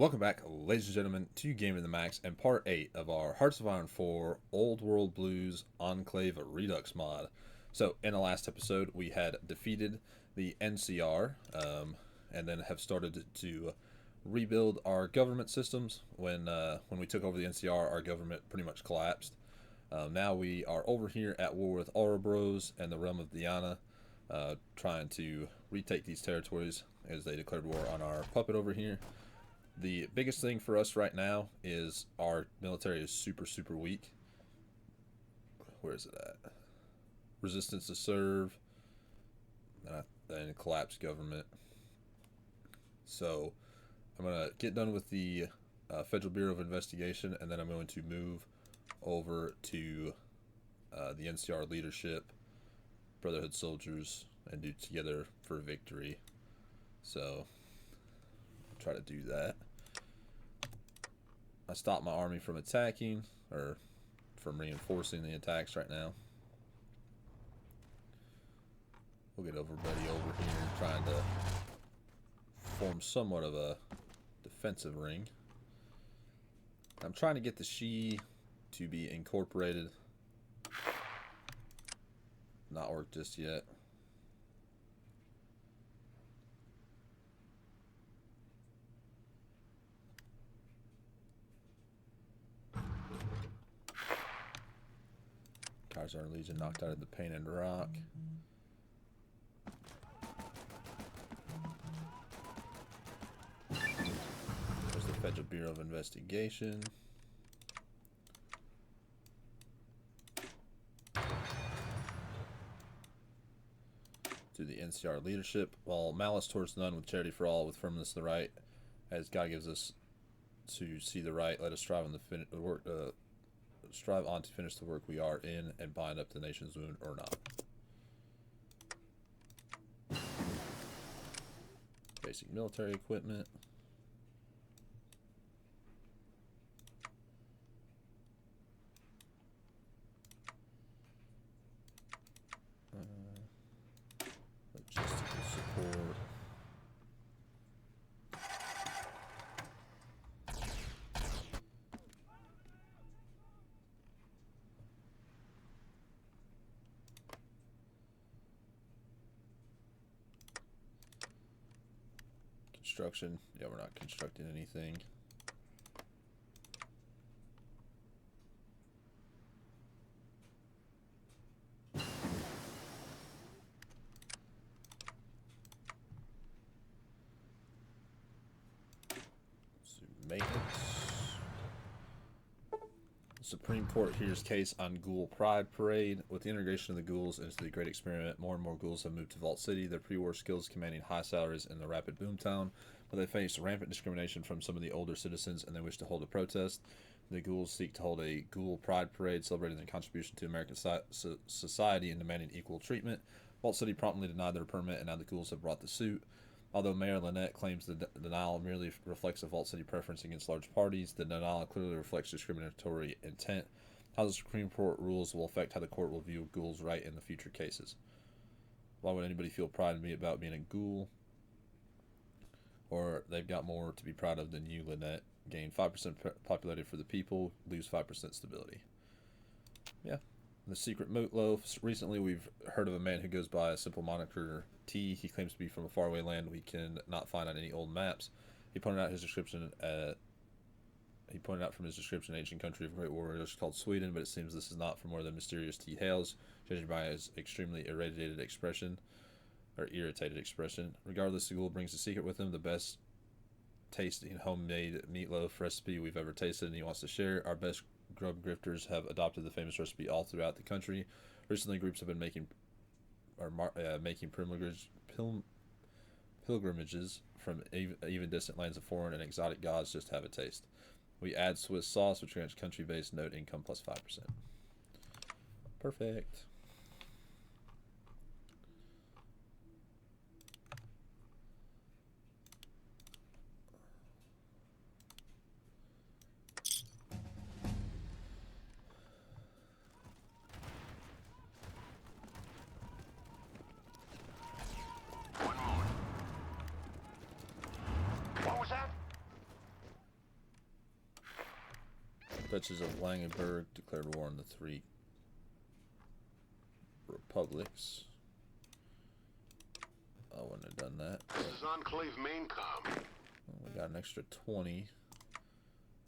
Welcome back, ladies and gentlemen, to Game of the Max and part 8 of our Hearts of Iron 4 Old World Blues Enclave Redux mod. So, in the last episode, we had defeated the NCR, and then have started to rebuild our government systems. When we took over the NCR, our government pretty much collapsed. Now we are over here at war with Ora Bros and the realm of Diana, trying to retake these territories as they declared war on our puppet over here. The biggest thing for us right now is our military is super weak. Where is it at? Resistance to serve, and collapsed government. So I'm going to get done with the Federal Bureau of Investigation, and then I'm going to move over to the NCR Leadership, Brotherhood Soldiers, and do Together for Victory. So I'll try to do that. I stopped my army from attacking, or from reinforcing the attacks right now. We'll get everybody over here trying to form somewhat of a defensive ring. I'm trying to get the Shi to be incorporated. Not worked just yet. Khazar Legion knocked out of the Pain and Rock. There's the Federal Bureau of Investigation. To the NCR Leadership. While malice towards none, with charity for all, with firmness to the right, as God gives us to see the right, let us strive on the work. Strive on to finish the work we are in and bind up the nation's wound or not. Basic military equipment. Logistical support. Construction. Yeah, we're not constructing anything. Maintenance. The Supreme Court hears case on Ghoul Pride Parade. With the integration of the ghouls into the Great Experiment, more and more ghouls have moved to Vault City, their pre-war skills commanding high salaries in the rapid boomtown, but they face rampant discrimination from some of the older citizens and they wish to hold a protest. The ghouls seek to hold a Ghoul Pride Parade celebrating their contribution to American society and demanding equal treatment. Vault City promptly denied their permit, and now the ghouls have brought the suit. Although Mayor Lynette claims the denial merely reflects a Vault City preference against large parties, the denial clearly reflects discriminatory intent. How the Supreme Court rules will affect how the court will view ghouls' right in the future cases. Why would anybody feel pride in me about being a ghoul? Or they've got more to be proud of than you, Lynette. Gain 5% popularity for the people, lose 5% stability. Yeah. The secret moat loaf. Recently, we've heard of a man who goes by a simple moniker T. He claims to be from a faraway land we can not find on any old maps. He pointed out his description. From his description, an ancient country of great warriors called Sweden, but it seems this is not from where the mysterious T hails, judging by his extremely irritated expression. Regardless, the ghoul brings a secret with him, the best tasting homemade meatloaf recipe we've ever tasted, and he wants to share. Our best grub grifters have adopted the famous recipe all throughout the country. Recently, groups have been making pilgrimages from even distant lands of foreign and exotic gods just to have a taste. We add Swiss sauce, which grants country-based note income plus 5%. Perfect. What was that? Duchess of Langenberg declared war on the 3 republics. I wouldn't have done that. This is Enclave main com. We got an extra 20.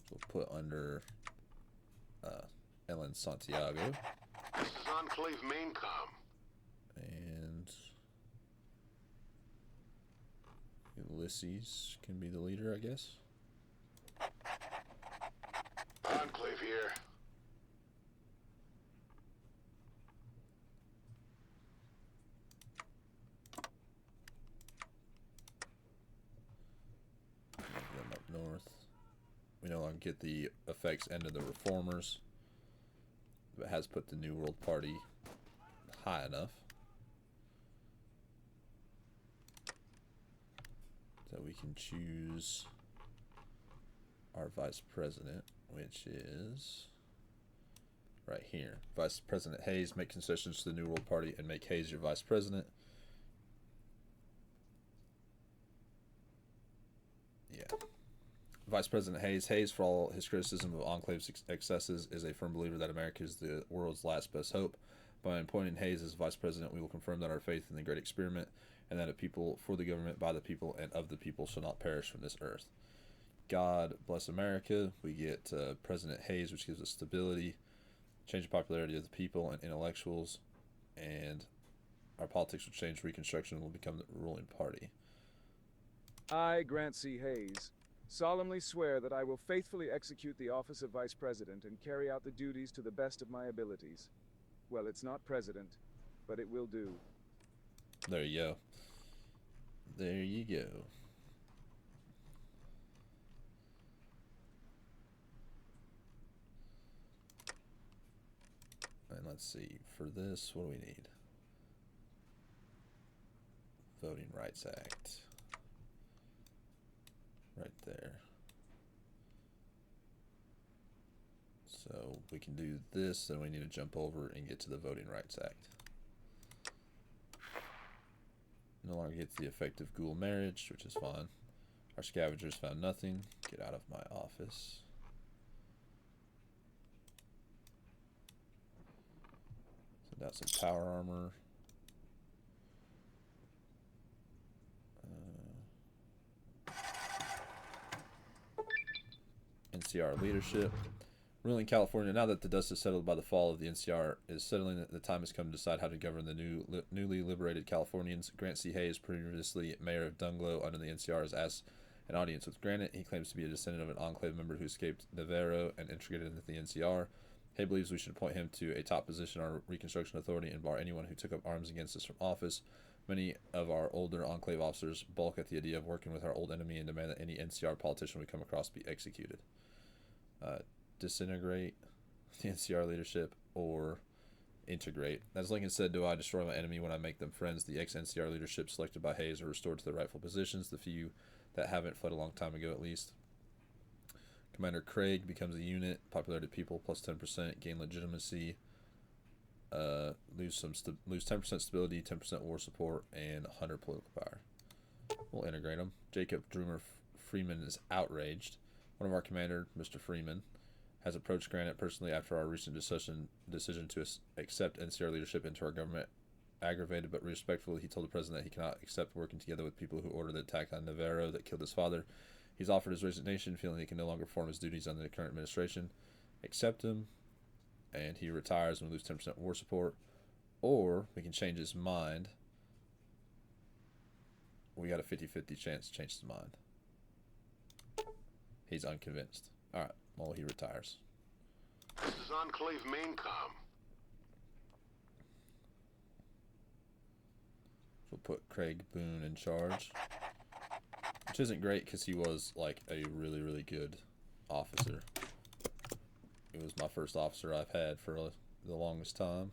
So we'll put under Ellen Santiago. This is Enclave main com. And Ulysses can be the leader, I guess. Enclave here. Them up north. We no longer get the effects end of the reformers, but it has put the New World Party high enough that we can choose our vice president, which is right here. Vice President Hayes, make concessions to the New World Party and make Hayes your vice president. Yeah. Vice President Hayes. Hayes, for all his criticism of Enclave's excesses, is a firm believer that America is the world's last best hope. By appointing Hayes as vice president, we will confirm that our faith in the great experiment and that a people, for the government, by the people, and of the people shall not perish from this earth. God bless America. We get President Hayes, which gives us stability, change the popularity of the people and intellectuals, and our politics will change. Reconstruction will become the ruling party. I, Grant C. Hayes, solemnly swear that I will faithfully execute the office of Vice President and carry out the duties to the best of my abilities. Well, it's not President, but it will do. There you go. There you go. And let's see, for this, what do we need? Voting Rights Act. Right there. So we can do this, then we need to jump over and get to the Voting Rights Act. No longer gets the effective ghoul marriage, which is fine. Our scavengers found nothing. Get out of my office. Send out some power armor. NCR Leadership. Ruling California, now that the dust is settled by the fall of the NCR is settling, the time has come to decide how to govern the newly liberated Californians. Grant C. Hayes, previously Mayor of Dayglow under the NCR, has asked an audience with Granite. He claims to be a descendant of an Enclave member who escaped Navarro and integrated into the NCR. Hay believes we should appoint him to a top position on our Reconstruction Authority and bar anyone who took up arms against us from office. Many of our older Enclave officers balk at the idea of working with our old enemy and demand that any NCR politician we come across be executed. Disintegrate the NCR leadership or integrate. As Lincoln said, do I destroy my enemy when I make them friends? The ex-NCR leadership selected by Hayes are restored to their rightful positions. The few that haven't fled a long time ago at least. Commander Craig becomes a unit. Popularity people plus 10%. Gain legitimacy. Lose 10% stability, 10% war support, and 100 political power. We'll integrate them. Jacob Droomer Freeman is outraged. One of our commander, Mr. Freeman, has approached Granite personally after our recent decision to accept NCR leadership into our government. Aggravated but respectful, he told the president that he cannot accept working together with people who ordered the attack on Navarro that killed his father. He's offered his resignation, feeling he can no longer perform his duties under the current administration. Accept him, and he retires and we lose 10% war support. Or we can change his mind. We got a 50-50 chance to change his mind. He's unconvinced. Alright, well, he retires. This is Enclave main com. We'll put Craig Boone in charge. Which isn't great because he was like a really, really good officer. He was my first officer I've had for the longest time.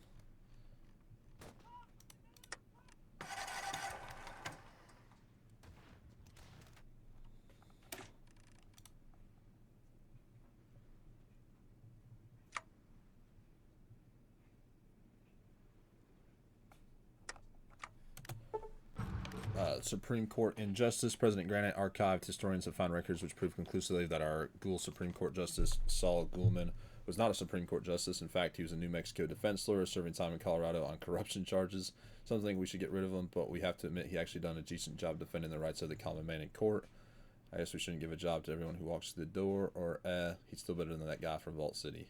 Supreme Court injustice. President Granite archived. Historians have found records which prove conclusively that our Ghoul Supreme Court Justice, Saul Goulman, was not a Supreme Court Justice. In fact, he was a New Mexico defense lawyer serving time in Colorado on corruption charges. Some think we should get rid of him, but we have to admit he actually done a decent job defending the rights of the common man in court. I guess we shouldn't give a job to everyone who walks through the door, or he's still better than that guy from Vault City.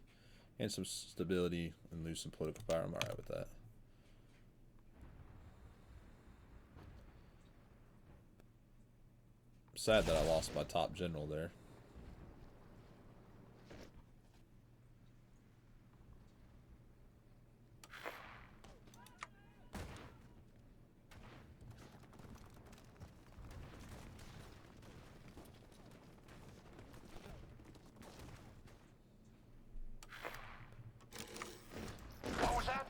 And some stability and lose some political power. I'm alright with that. Sad that I lost my top general there. What was that?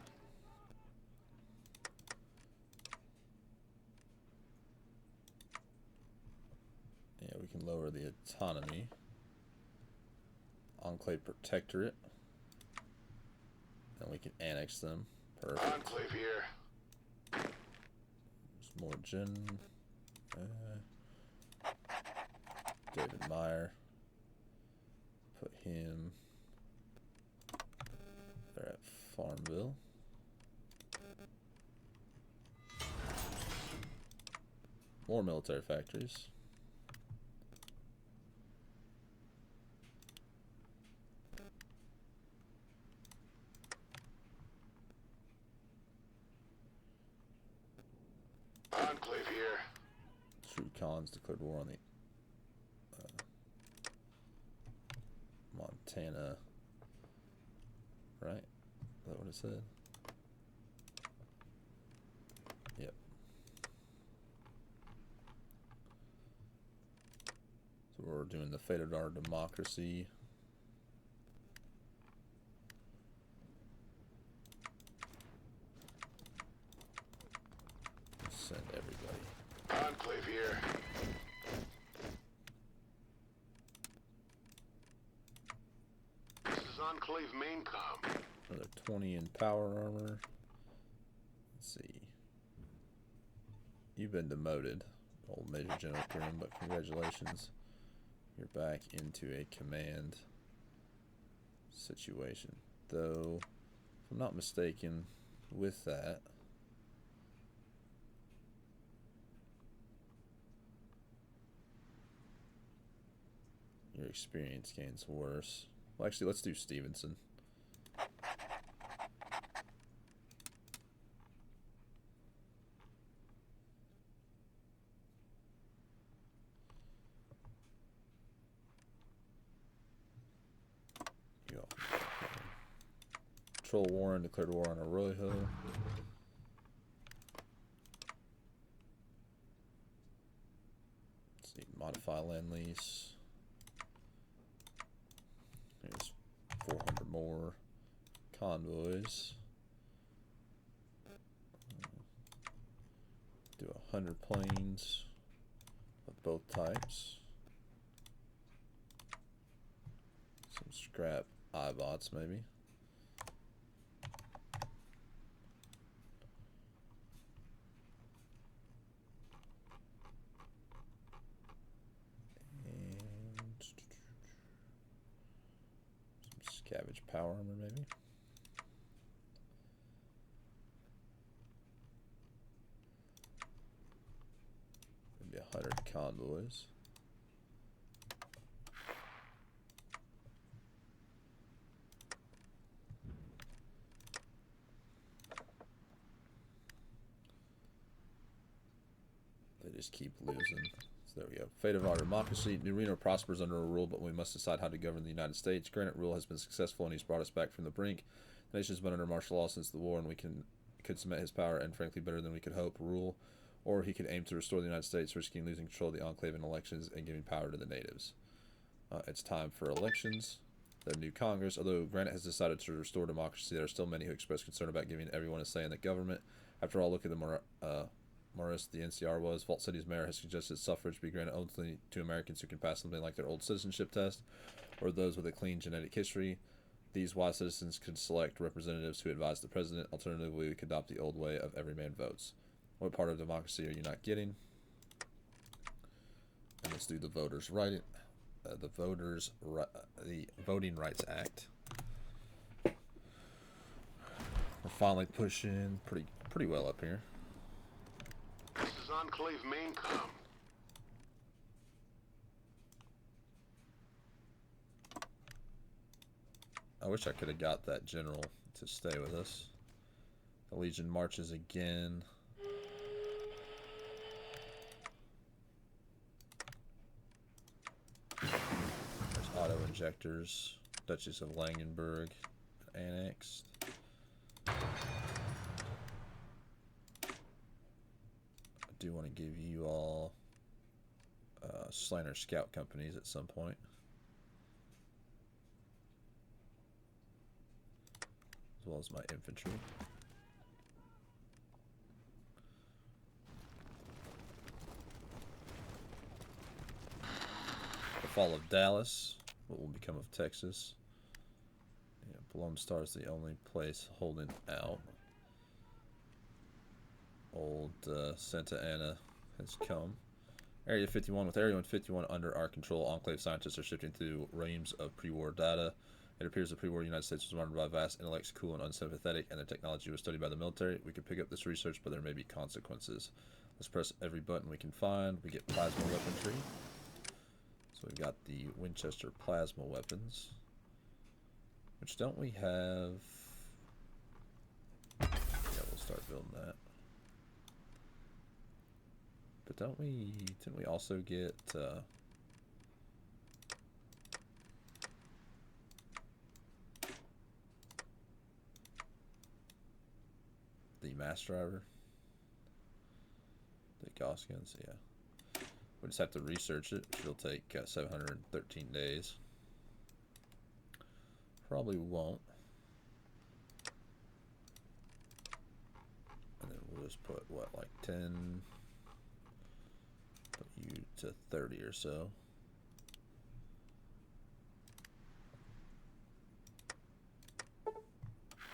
Yeah, we can lower the autonomy. Enclave Protectorate. And we can annex them. Perfect. Enclave here. There's more gen. David Meyer. Put him there at Farmville. More military factories. Enclave here. True Cons declared war on the Montana. Right? Is that what it said? Yep. So we're doing the fate of our democracy. Send everybody. Enclave here. This is Enclave main comm. Another 20 in power armor. Let's see. You've been demoted, old Major General Grimm, but congratulations. You're back into a command situation. Though, if I'm not mistaken, with that, your experience gains worse. Well, actually, let's do Stevenson. Control Warren declared war on Arroyo. Let's see, modify land lease. There's 400 more convoys. Do 100 planes of both types. Some scrap iBots maybe. Scavenge power armor, maybe. Maybe 100 convoys. They just keep losing. So there we go. Fate of our democracy. New Reno prospers under a rule, but we must decide how to govern the United States. Granite rule has been successful, and he's brought us back from the brink. The nation's been under martial law since the war, and we could cement his power, and frankly, better than we could hope, rule. Or he could aim to restore the United States, risking losing control of the Enclave in elections and giving power to the natives. It's time for elections. The new Congress. Although Granite has decided to restore democracy, there are still many who express concern about giving everyone a say in the government. After all, look at the Morris, the NCR was. Vault City's mayor has suggested suffrage be granted only to Americans who can pass something like their old citizenship test, or those with a clean genetic history. These wise citizens could select representatives who advise the president. Alternatively, we could adopt the old way of every man votes. What part of democracy are you not getting? And let's do the voters' right. The Voting Rights Act. We're finally pushing pretty well up here. This is Enclave main com. I wish I could have got that general to stay with us. The Legion marches again. There's auto injectors. Duchess of Langenberg annexed. I do want to give you all Slaner scout companies at some point. As well as my infantry. The fall of Dallas. What will become of Texas? Yeah, Blum Star is the only place holding out. Old Santa Ana has come. Area 51. With Area 51 under our control, Enclave scientists are shifting through reams of pre-war data. It appears the pre-war United States was martyred by vast intellects, cool and unsympathetic, and the technology was studied by the military. We could pick up this research, but there may be consequences. Let's press every button we can find. We get plasma weaponry. So we've got the Winchester plasma weapons. Which don't we have? Yeah, we'll start building that. But didn't we also get the mass driver? The Gauss guns, yeah. We just have to research it, which will take 713 days. Probably won't. And then we'll just put, what, like 10... Put you to 30 or so.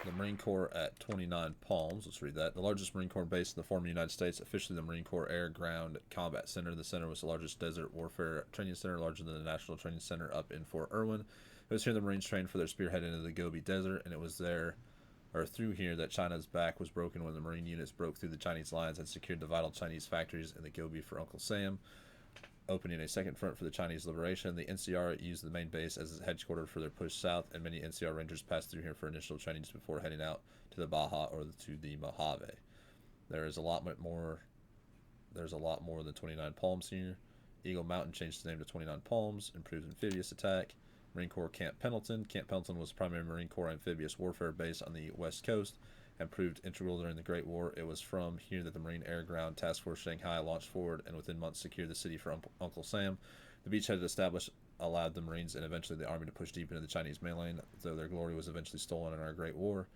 The Marine Corps at 29 Palms. Let's read that. The largest Marine Corps base in the former United States, officially the Marine Corps Air Ground Combat Center. The center was the largest desert warfare training center, larger than the National Training Center up in Fort Irwin. It was here the Marines trained for their spearhead into the Gobi Desert, and it was there, or through here, that China's back was broken when the Marine units broke through the Chinese lines and secured the vital Chinese factories in the Gobi for Uncle Sam, opening a second front for the Chinese liberation. The NCR used the main base as its headquarters for their push south, and many NCR Rangers passed through here for initial trainings before heading out to the Baja or to the Mojave. There's a lot more than 29 Palms here. Eagle Mountain changed its name to 29 Palms, improved amphibious attack. Marine Corps Camp Pendleton. Camp Pendleton was the primary Marine Corps amphibious warfare base on the West Coast and proved integral during the Great War. It was from here that the Marine Air Ground Task Force Shanghai launched forward and within months secured the city for Uncle Sam. The beachhead established allowed the Marines and eventually the Army to push deep into the Chinese mainland, though their glory was eventually stolen in our Great War.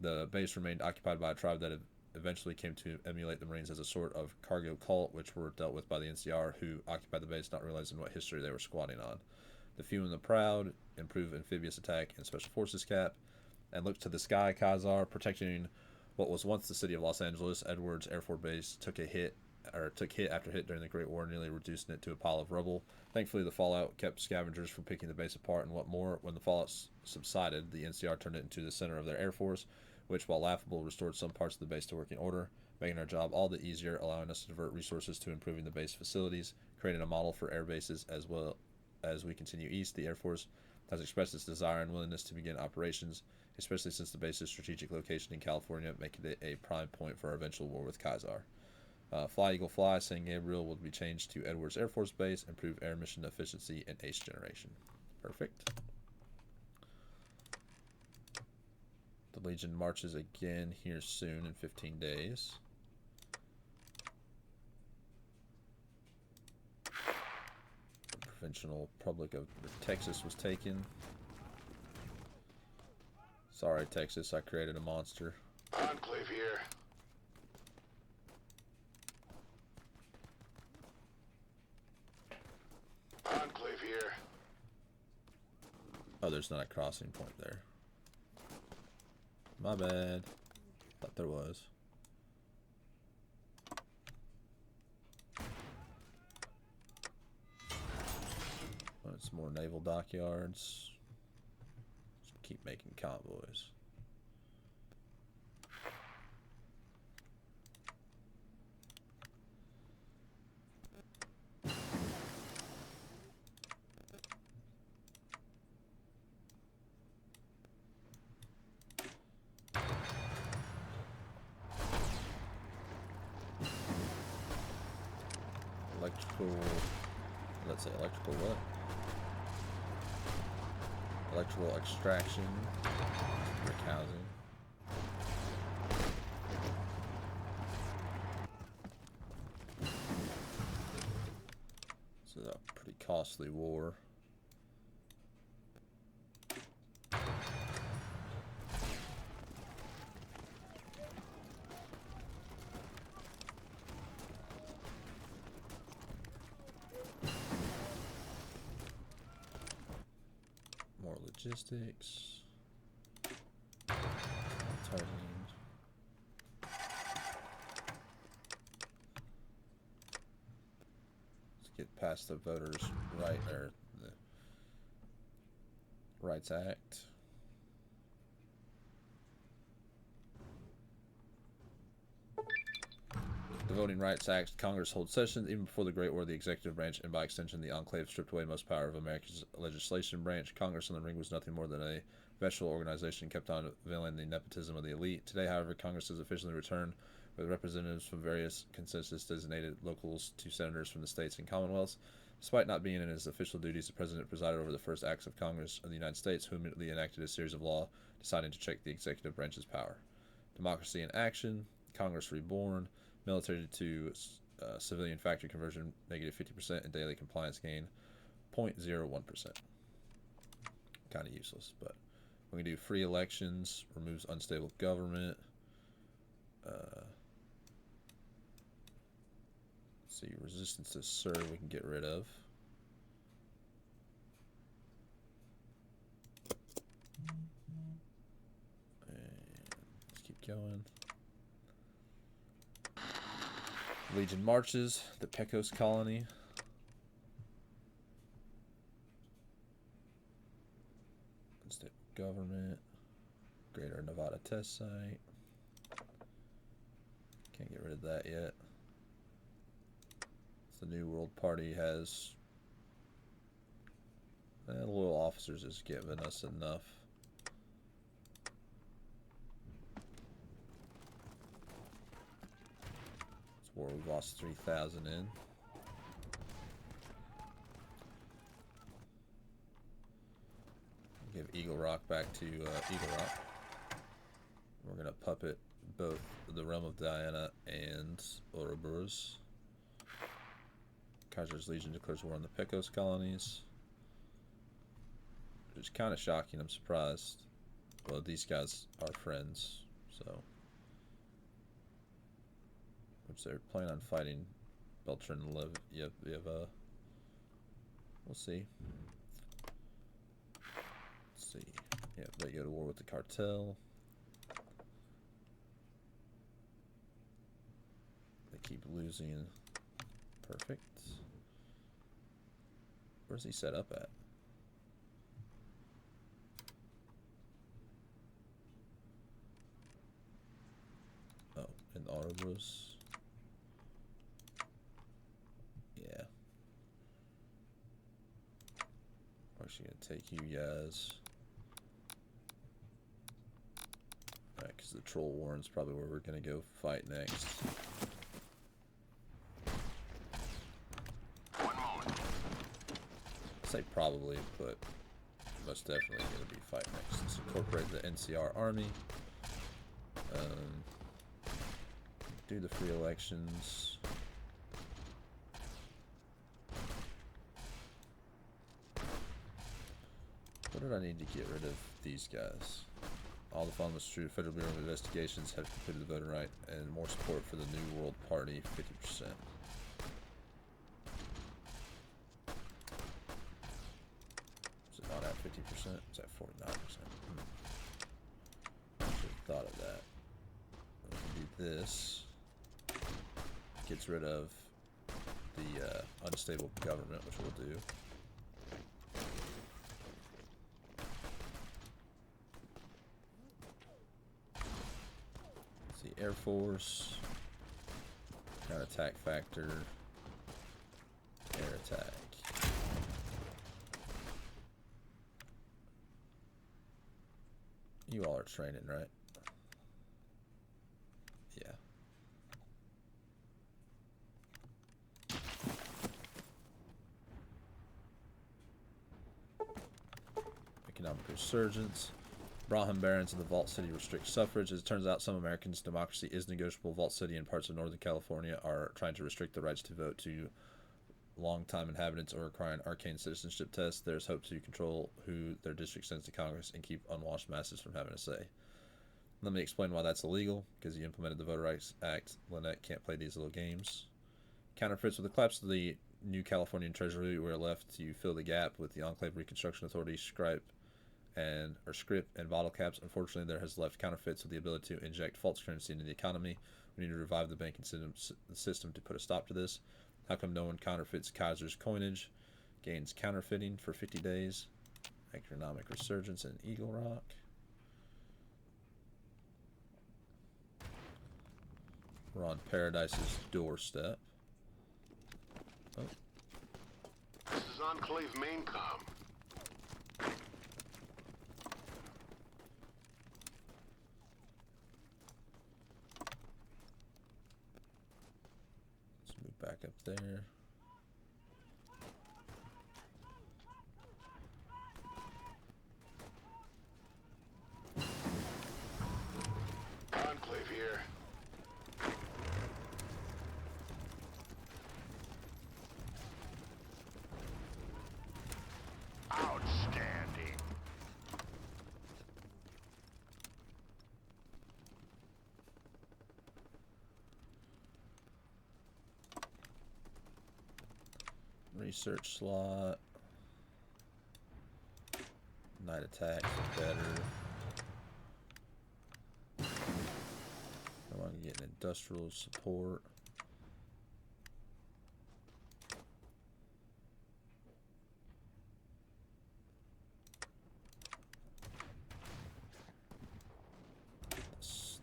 The base remained occupied by a tribe that eventually came to emulate the Marines as a sort of cargo cult, which were dealt with by the NCR, who occupied the base not realizing what history they were squatting on. The few and the proud, improved amphibious attack and special forces cap, and looked to the sky. Khazar, protecting what was once the city of Los Angeles. Edwards Air Force Base took hit after hit during the Great War, nearly reducing it to a pile of rubble. Thankfully, the fallout kept scavengers from picking the base apart, and what more, when the fallout subsided, the NCR turned it into the center of their Air Force, which, while laughable, restored some parts of the base to working order, making our job all the easier, allowing us to divert resources to improving the base facilities, creating a model for air bases. As well as we continue east, the Air Force has expressed its desire and willingness to begin operations, especially since the base's strategic location in California, making it a prime point for our eventual war with Khazar. Fly Eagle Fly, San Gabriel will be changed to Edwards Air Force Base, improve air mission efficiency and ace generation. Perfect. The Legion marches again here soon in 15 days. The Provincial Republic of Texas was taken. Sorry, Texas, I created a monster. Enclave here. Enclave here. Oh, there's not a crossing point there. My bad. Thought there was. Some more naval dockyards. Just keep making convoys. Let's say electrical what? Electrical extraction, brick housing. This is a pretty costly war. Logistics. Targeting. Let's get past the voters' right or the Rights Act. The Voting Rights Act, Congress holds sessions even before the Great War of the executive branch, and by extension, the Enclave stripped away most power of America's legislation branch. Congress on the ring was nothing more than a vegetable organization kept on veiling the nepotism of the elite. Today, however, Congress has officially returned with representatives from various consensus-designated locals to senators from the states and commonwealths. Despite not being in his official duties, the president presided over the first acts of Congress of the United States, who immediately enacted a series of laws deciding to check the executive branch's power. Democracy in action, Congress reborn, military to civilian factory conversion, negative 50%, and daily compliance gain, 0.01%. Kind of useless, but we can do free elections, removes unstable government. Let's see, resistance to serve we can get rid of. And let's keep going. Legion marches, the Pecos colony. Unstable government. Greater Nevada test site. Can't get rid of that yet. The New World Party has the loyal officers has given us enough. This war we've lost 3,000 in. Give Eagle Rock back to Eagle Rock. We're gonna puppet both the Realm of Diana and Ora Bros. Kaiser's Legion declares war on the Pecos colonies. Which is kind of shocking, I'm surprised. Well, these guys are friends, so. Which they're planning on fighting Beltran and Yeva. We'll see. Let's see. Yeah, they go to war with the cartel. They keep losing. Perfect. Where's he set up at? Oh, in the Ora Bros. Yeah. I'm actually gonna take you guys. Alright, because the Troll Warren's probably where we're gonna go fight next. Say probably, but most definitely going to be fight next. Let's incorporate the NCR army. Do the free elections. What did I need to get rid of these guys? All the fun was true. Federal Bureau of Investigations have completed the voting right and more support for the New World Party, 50%. Not at 50%, it's at 49%. Should have thought of that. We can do this. Gets rid of the unstable government, which we'll do. Air Force. Got attack factor. Air attack. You all are training, right? Yeah. Economic resurgence. Brahman barons of the Vault City restrict suffrage. As it turns out, some Americans' democracy is negotiable. Vault City and parts of Northern California are trying to restrict the rights to vote to long-time inhabitants or require an arcane citizenship test. There's hope to control who their district sends to Congress and keep unwashed masses from having a say. Let me explain why that's illegal. Because you implemented the Voter Rights Act, Lynette can't play these little games. Counterfeits. With the collapse of the new Californian Treasury, we're left to fill the gap with the Enclave Reconstruction Authority script and bottle caps. Unfortunately, there has left counterfeits with the ability to inject false currency into the economy. We need to revive the banking system to put a stop to this. How come no one counterfeits Kaiser's coinage? Gains counterfeiting for 50 days. Economic resurgence in Eagle Rock. We're on Paradise's doorstep. Oh. This is Enclave main comm. Let's move back up there. Enclave here. Outstanding. Research slot. Night attacks are better. I want to get an industrial support.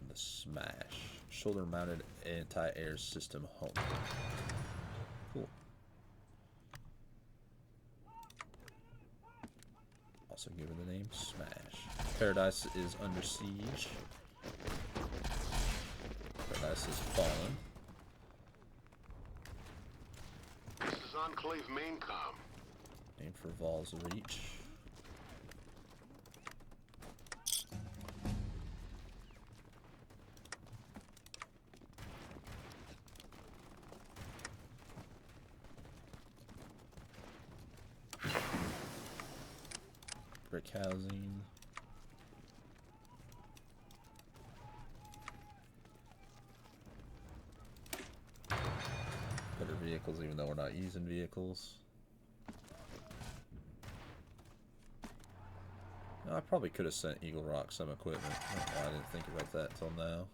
The Smash. Shoulder-mounted anti-air system home. Cool. Also give her the name Smash. Paradise is under siege. Paradise is fallen. This is Enclave main comm. Aim for Vol's reach. Brick housing. Better vehicles, even though we're not using vehicles. No, I probably could have sent Eagle Rock some equipment. I didn't think about that till now.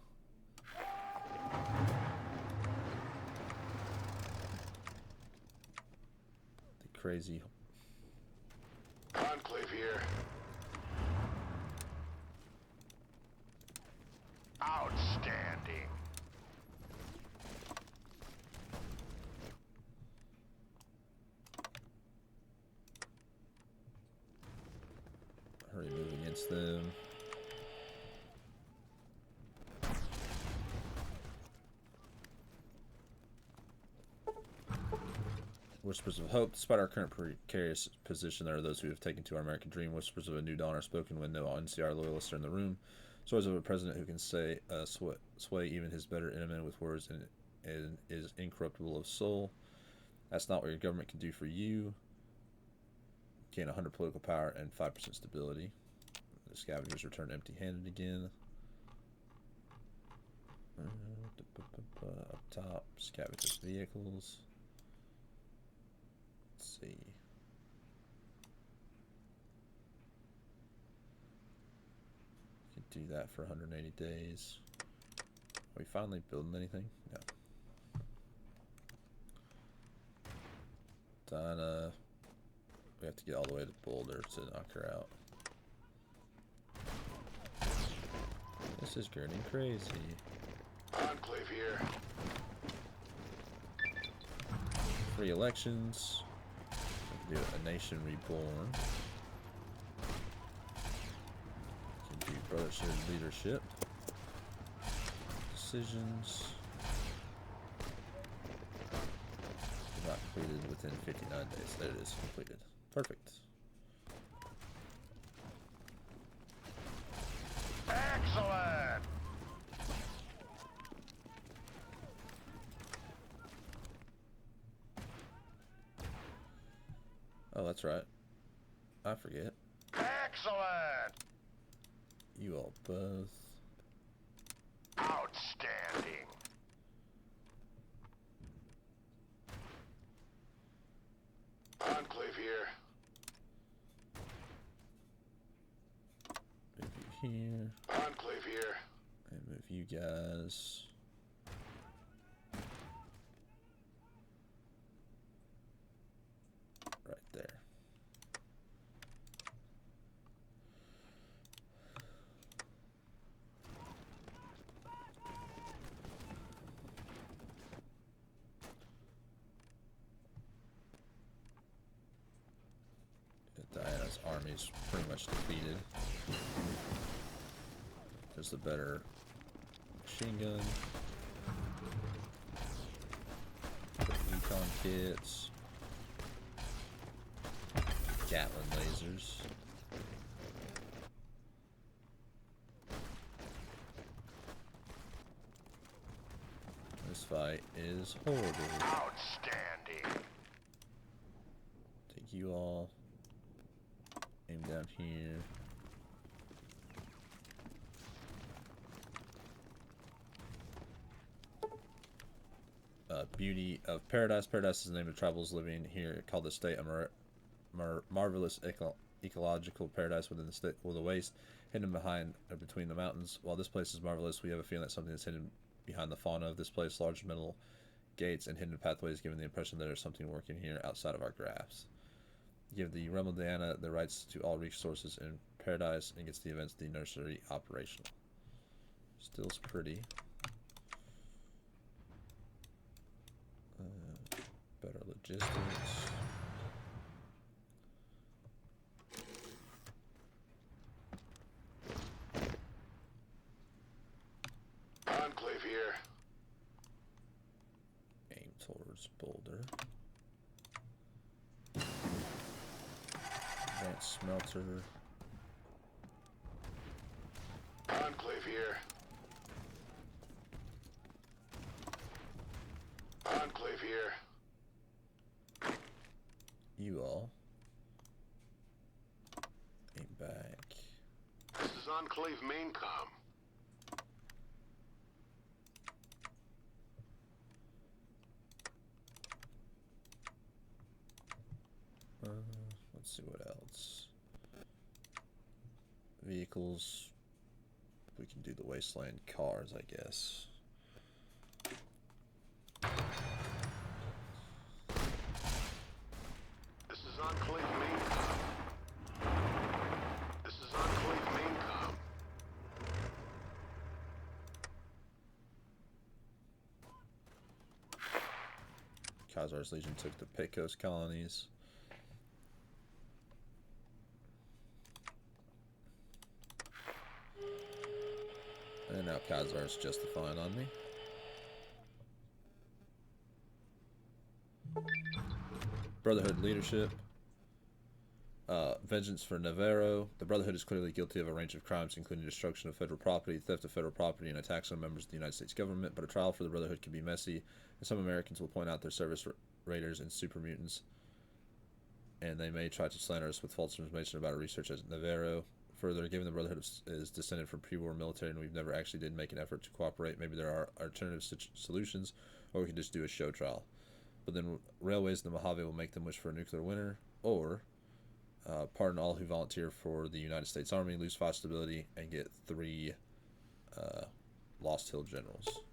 The crazy. Enclave here. Outstanding. Hurry, move against them. Whispers of hope. Despite our current precarious position, there are those who have taken to our American dream. Whispers of a new dawn are spoken when no NCR loyalists are in the room. Stories of a president who can sway even his better enemy with words and is incorruptible of soul. That's not what your government can do for you. Gain 100 political power and 5% stability. The scavengers return empty-handed again. Up top, scavengers vehicles. Let's see. Can do that for 180 days. Are we finally building anything? No. Donna. We have to get all the way to Boulder to knock her out. This is getting crazy. Enclave here. Free elections. We can do a nation reborn. We can do brotherhood leadership. Decisions. Not completed within 59 days. There it is, completed. Perfect. Excellent! Oh, that's right. I forget. Excellent! You all both. Outstanding! Enclave here. Move you here. Enclave here. And move you guys. Right there. Diana's army is pretty much defeated. There's the better machine gun. Recon kits. Gatling lasers. This fight is horrible. Outstanding! Take you all. Aim down here. Beauty of Paradise. Paradise is the name of tribals living here, called the state a marvelous ecological paradise within the state, with a waste hidden behind or between the mountains. While this place is marvelous, we have a feeling that something is hidden behind the fauna of this place. Large metal gates and hidden pathways, giving the impression that there's something working here outside of our graphs. Give the Rebel Diana the rights to all resources in Paradise and gets the events the nursery operational. Still's pretty. Better logistics. Enclave here. Aim towards Boulder. Advanced smelter. Enclave here. Enclave here. You all. Aim back. This is Enclave main comm. Let's see what else. Vehicles. We can do the wasteland cars, I guess. This is Enclave main comm. This is Enclave main comm. Khazar's Legion took the Pecos colonies. And now Khazar's justifying on me. Brotherhood leadership. Vengeance for Navarro. The Brotherhood is clearly guilty of a range of crimes, including destruction of federal property, theft of federal property, and attacks on members of the United States government. But a trial for the Brotherhood can be messy, and some Americans will point out their service raiders and super mutants, and they may try to slander us with false information about our research at Navarro. Further, given the Brotherhood is descended from pre-war military and we've never actually did make an effort to cooperate, maybe there are alternative solutions, or we can just do a show trial. But then railways in the Mojave will make them wish for a nuclear winter, or pardon all who volunteer for the United States Army, lose 5 stability, and get 3 Lost Hill generals.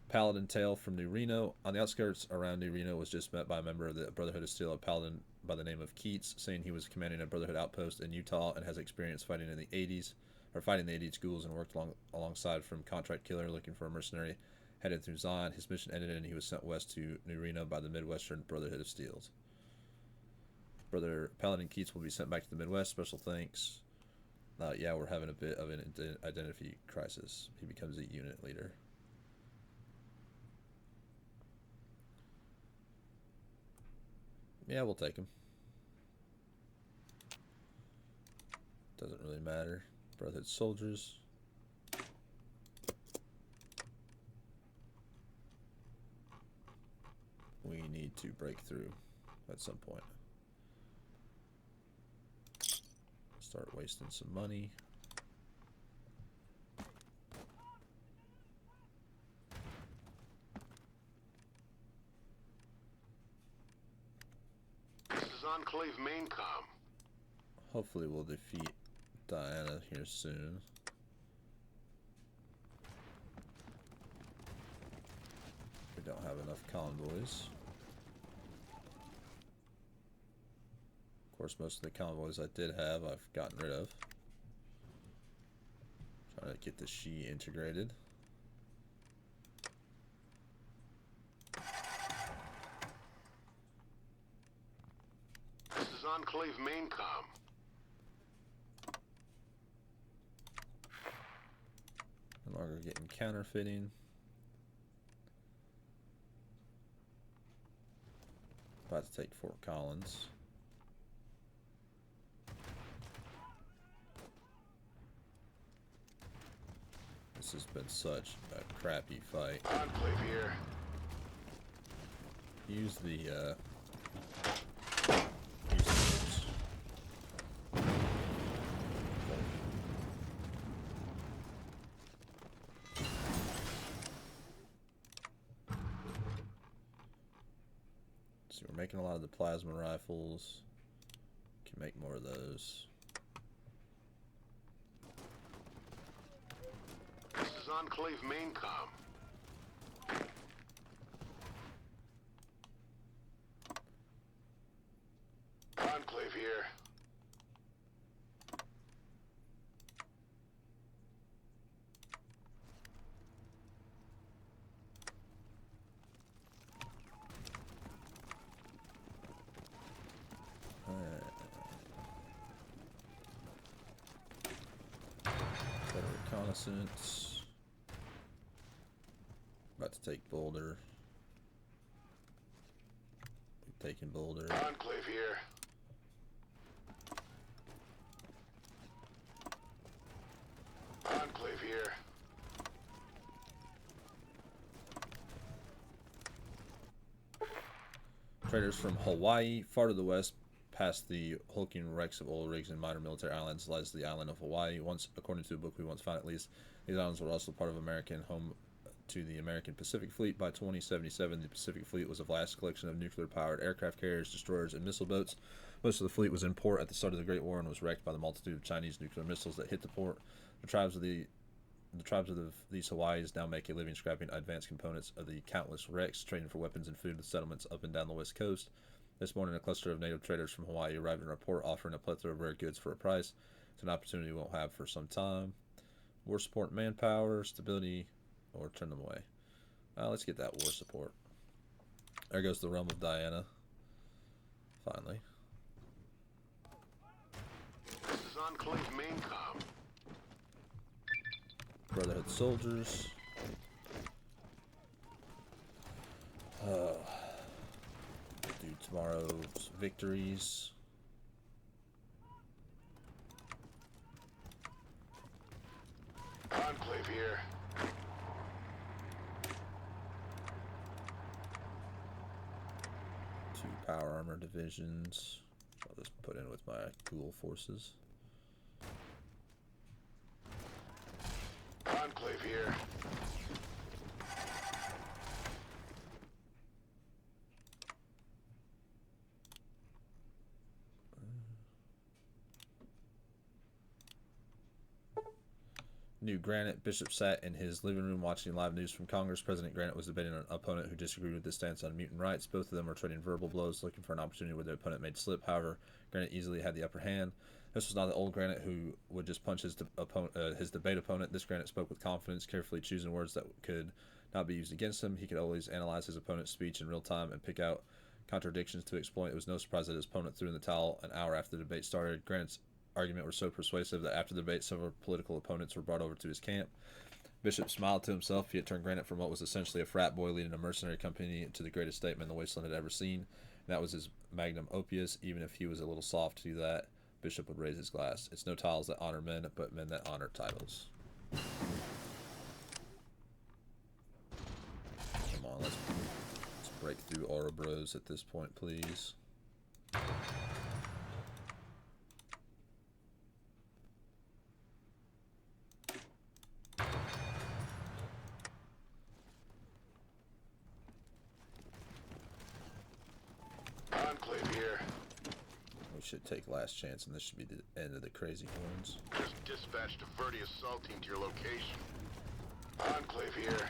Paladin tale from New Reno. On the outskirts around New Reno was just met by a member of the Brotherhood of Steel, a paladin by the name of Keats, saying he was commanding a Brotherhood outpost in Utah and has experience fighting in the 80s. fighting the 80 schools and worked alongside from contract killer looking for a mercenary headed through Zion. His mission ended and he was sent west to New Reno by the Midwestern Brotherhood of Steels. Brother Paladin Keats will be sent back to the Midwest. Special thanks. Yeah, we're having a bit of an identity crisis. He becomes a unit leader. Yeah, we'll take him. Doesn't really matter. Brotherhood soldiers. We need to break through at some point. Start wasting some money. This is Enclave main comm. Hopefully we'll defeat Diana here soon. We don't have enough convoys. Of course, most of the convoys I did have, I've gotten rid of. Trying to get the She integrated. This is Enclave main comm. No longer getting counterfeiting. About to take Fort Collins. This has been such a crappy fight. Enclave here. Use the troops. So we're making a lot of the plasma rifles. Can make more of those. This is Enclave main comm. Enclave here. Better reconnaissance. About to take Boulder. We've taken Boulder. Enclave here. Enclave here. Traders from Hawaii, far to the west, past the hulking wrecks of oil rigs and minor military islands, lies the island of Hawaii. Once, according to a book we once found at least, these islands were also part of American home to the American Pacific Fleet. By 2077, the Pacific Fleet was a vast collection of nuclear-powered aircraft carriers, destroyers, and missile boats. Most of the fleet was in port at the start of the Great War and was wrecked by the multitude of Chinese nuclear missiles that hit the port. The tribes of these Hawaiis now make a living scrapping advanced components of the countless wrecks, trading for weapons and food with settlements up and down the west coast. This morning, a cluster of native traders from Hawaii arrived in our port, offering a plethora of rare goods for a price. It's an opportunity we won't have for some time. War support, manpower, stability, or turn them away. Let's get that war support. There goes the realm of Diana. Finally. This is Enclave main comm. Brotherhood soldiers. Do tomorrow's victories. Enclave here. Two power armor divisions. I'll just put in with my ghoul forces. Enclave here. New Granite. Bishop sat in his living room watching live news from Congress. President Granite was debating an opponent who disagreed with his stance on mutant rights. Both of them were trading verbal blows, looking for an opportunity where their opponent made slip. However, Granite easily had the upper hand. This was not the old Granite who would just punch his debate opponent. This Granite spoke with confidence, carefully choosing words that could not be used against him. He could always analyze his opponent's speech in real time and pick out contradictions to exploit. It was no surprise that his opponent threw in the towel an hour after the debate started. Granite's argument was so persuasive that after the debate, several political opponents were brought over to his camp. Bishop smiled to himself. He had turned Granite from what was essentially a frat boy leading a mercenary company into the greatest statement the wasteland had ever seen. And that was his magnum opus. Even if he was a little soft to do that, Bishop would raise his glass. It's no titles that honor men, but men that honor titles. Come on, let's break through Ora Bros at this point, please. Enclave here. We should take last chance, and this should be the end of the Crazy Horns. Just dispatched a Verdi assault team to your location. Enclave here.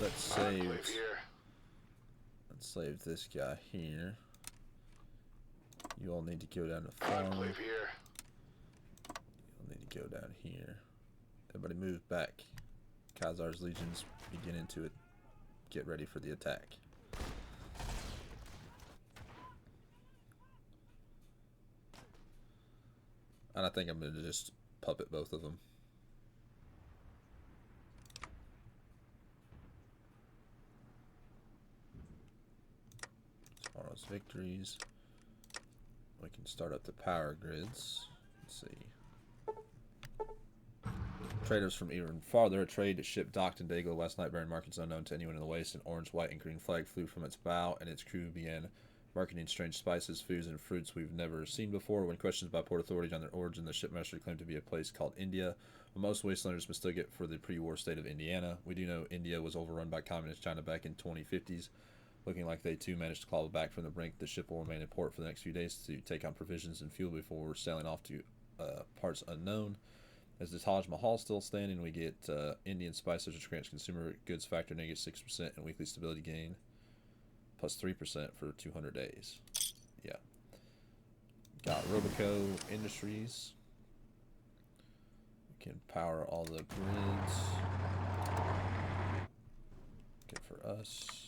Let's save. Enclave here. Let's save this guy here. You all need to go down to farm. Enclave here. You'll need to go down here. Everybody move back. Khazar's legions begin to it. Get ready for the attack. And I think I'm going to just puppet both of them. Tomorrow's victories. We can start up the power grids. Let's see. Traders from even farther. A trade ship docked in Dayglow last night, bearing markings unknown to anyone in the waste. An orange, white, and green flag flew from its bow, and its crew began marketing strange spices, foods, and fruits we've never seen before. When questioned by port authorities on their origin, the shipmaster claimed to be a place called India. Well, most wastelanders mistook it for the pre-war state of Indiana. We do know India was overrun by communist China back in 2050s. Looking like they too managed to claw back from the brink, the ship will remain in port for the next few days to take on provisions and fuel before sailing off to parts unknown. As the Taj Mahal still standing, we get Indian spices, which grants consumer goods factor -6% and weekly stability gain, plus 3% for 200 days. Yeah. Got Roboco Industries. We can power all the grids. Good for us.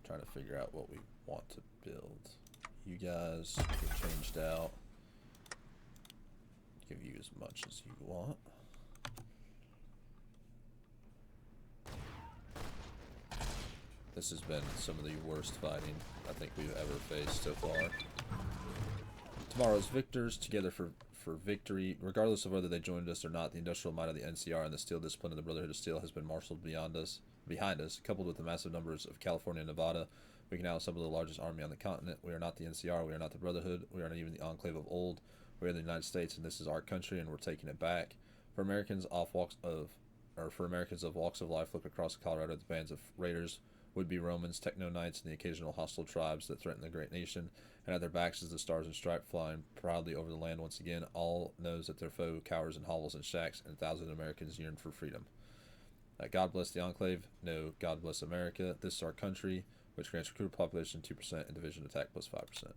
Trying to figure out what we want to build. You guys get changed out. Give you as much as you want. This has been some of the worst fighting I think we've ever faced so far. Tomorrow's victors together for victory. Regardless of whether they joined us or not, the industrial might of the NCR and the steel discipline of the Brotherhood of Steel has been marshaled behind us, coupled with the massive numbers of California and Nevada. We can now assemble the largest army on the continent. We are not the NCR, we are not the Brotherhood, we are not even the Enclave of old. We are the United States, and this is our country, and we're taking it back. For Americans of walks of life, look across Colorado at the bands of raiders, would-be Romans, techno-knights, and the occasional hostile tribes that threaten the great nation. And at their backs is the Stars and Stripes flying proudly over the land once again. All knows that their foe cowers in hovels and shacks, and 1,000 Americans yearn for freedom. God bless the Enclave. No, God bless America. This is our country, which grants recruit population 2% and division attack plus 5%.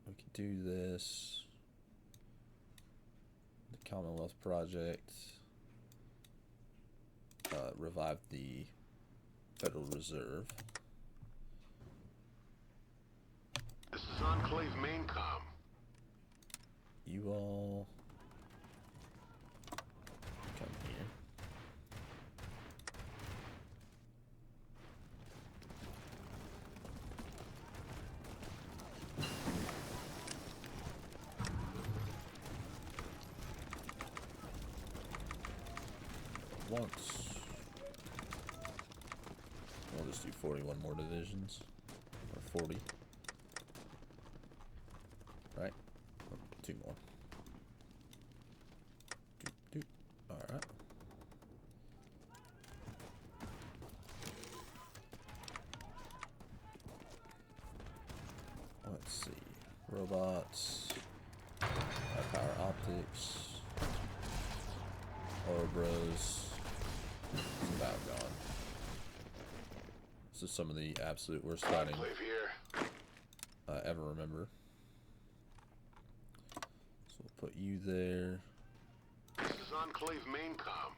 We can do this. The Commonwealth Project. Revive the Federal Reserve. This is Enclave Maincom. You all come here. Once. just do 41 more divisions. Or 40. Right? Oh, 2 more. Doop, doop. Alright. Let's see. Robots. Power optics. Ora Bros. It's about gone. This is some of the absolute worst fighting I ever remember. So we'll put you there. This is Enclave main comm.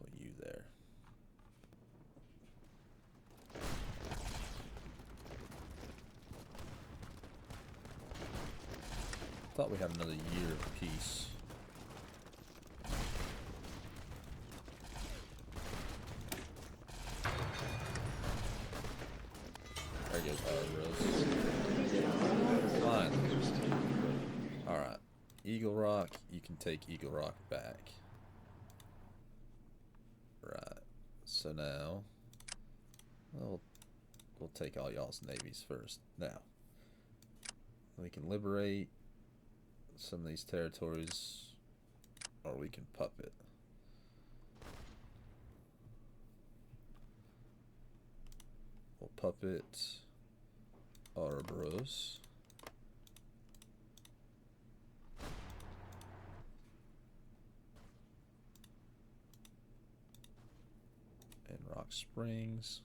Put you there. Thought we had another year of peace. There goes Ora Bros. Fine. Alright. Eagle Rock, you can take Eagle Rock back. Right. So now we'll take all y'all's navies first. Now we can liberate some of these territories, or we can puppet. We'll puppet Ora Bros. And Rock Springs.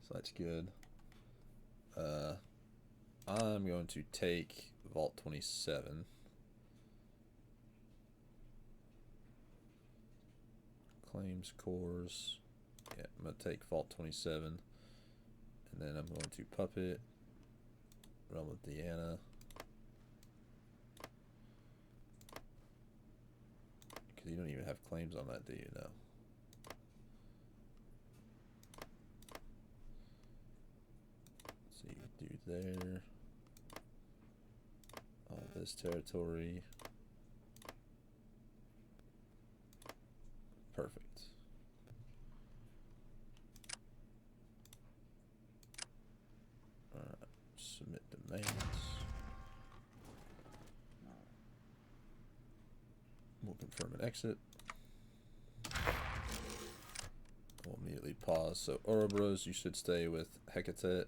So that's good. I'm going to take Vault 27. Claims cores. Yeah, I'm going to take Vault 27. And then I'm going to puppet. Run with Deanna. Because you don't even have claims on that, do you? No. So you do there. All this territory. Perfect. Alright, submit domains. We'll confirm an exit. We'll immediately pause. So Ora Bros, you should stay with Hecate.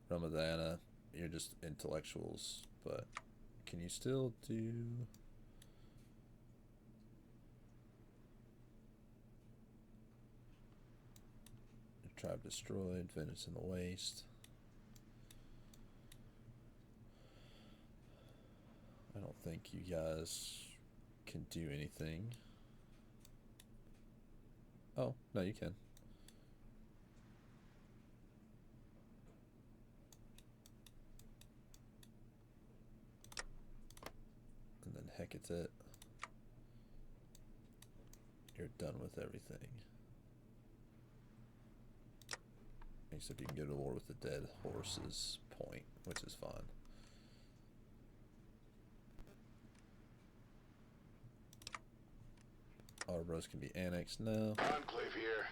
Ramadana, you're just intellectuals, but can you still do... Tribe destroyed, Venice in the waste. I don't think you guys can do anything. Oh, no, you can. And then Hecate. You're done with everything. Except you can go to war with the dead horses point, which is fine. Ora Bros can be annexed now. Enclave here.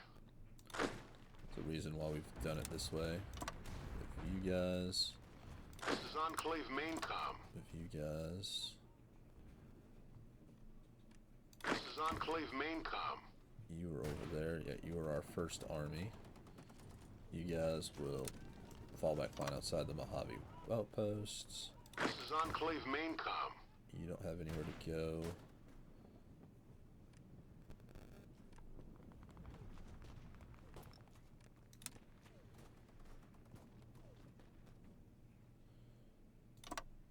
That's the reason why we've done it this way. If you guys... This is Enclave main comm. If you guys... This is Enclave main comm. You were over there. Yeah, you were our first army. You guys will fall back line outside the Mojave outposts. This is Enclave main comm. You don't have anywhere to go.